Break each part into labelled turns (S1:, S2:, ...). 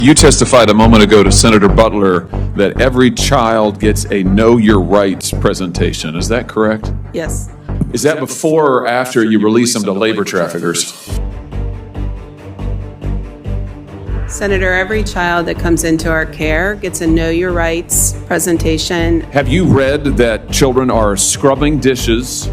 S1: You testified a moment ago to Senator Butler that every child gets a Know Your Rights presentation. Is that correct?
S2: Yes.
S1: Is that before or after you release them to labor traffickers?
S2: Senator, every child that comes into our care gets a Know Your Rights presentation.
S1: Have you read that children are scrubbing dishes?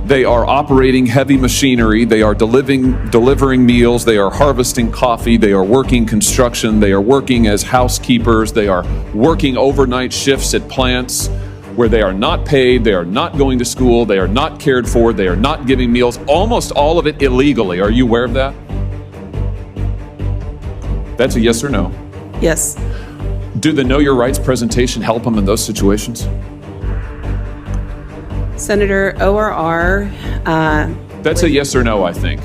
S1: They are operating heavy machinery. They are delivering meals. They are harvesting coffee. They are working construction. They are working as housekeepers. They are working overnight shifts at plants where they are not paid. They are not going to school. They are not cared for. They are not giving meals. Almost all of it illegally. Are you aware of that? That's a yes or no.
S2: Yes.
S1: Do the Know Your Rights presentation help them in those situations?
S2: Senator, ORR.
S1: That's a yes or no, I think.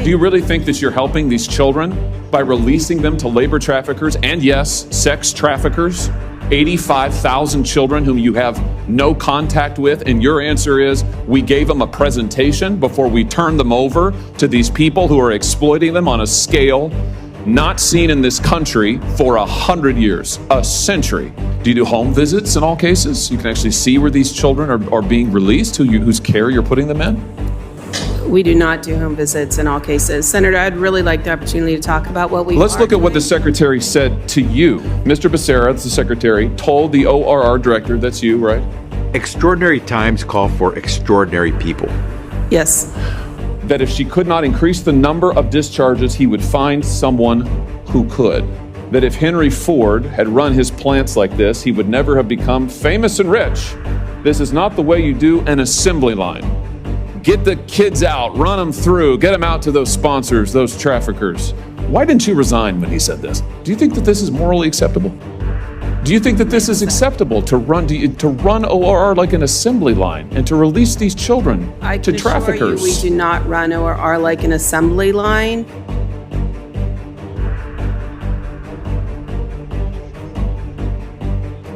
S1: Do you really think that you're helping these children by releasing them to labor traffickers and, yes, sex traffickers? 85,000 children whom you have no contact with, and your answer is, we gave them a presentation before we turned them over to these people who are exploiting them on a scale not seen in this country for 100 years, a century. Do you do home visits in all cases? You can actually see where these children are being released, whose care you're putting them in?
S2: We do not do home visits in all cases. Senator, I'd really like the opportunity to talk about what we
S1: Let's look at what the secretary said to you. Mr. Becerra, the secretary, told the ORR director, that's you, right?
S3: Extraordinary times call for extraordinary people.
S2: Yes.
S1: That if she could not increase the number of discharges, he would find someone who could. That if Henry Ford had run his plants like this, he would never have become famous and rich. This is not the way you do an assembly line. Get the kids out, run them through, get them out to those sponsors, those traffickers. Why didn't you resign when he said this? Do you think that this is morally acceptable? Do you think that this is acceptable to run ORR like an assembly line and to release these children to traffickers?
S2: We do not run ORR like an assembly line.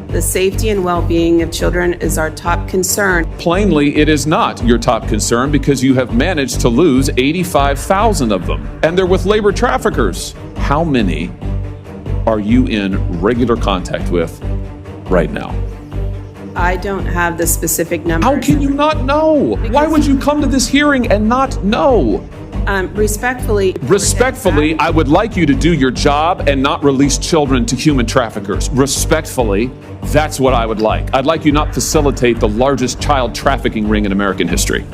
S2: The safety and well-being of children is our top concern.
S1: Plainly, it is not your top concern because you have managed to lose 85,000 of them, and they're with labor traffickers. How many are you in regular contact with right now?
S2: I don't have the specific number.
S1: How can you not know? Why would you come to this hearing and not know?
S2: Respectfully,
S1: I would like you to do your job and not release children to human traffickers. Respectfully, that's what I would like. I'd like you not facilitate the largest child trafficking ring in American history.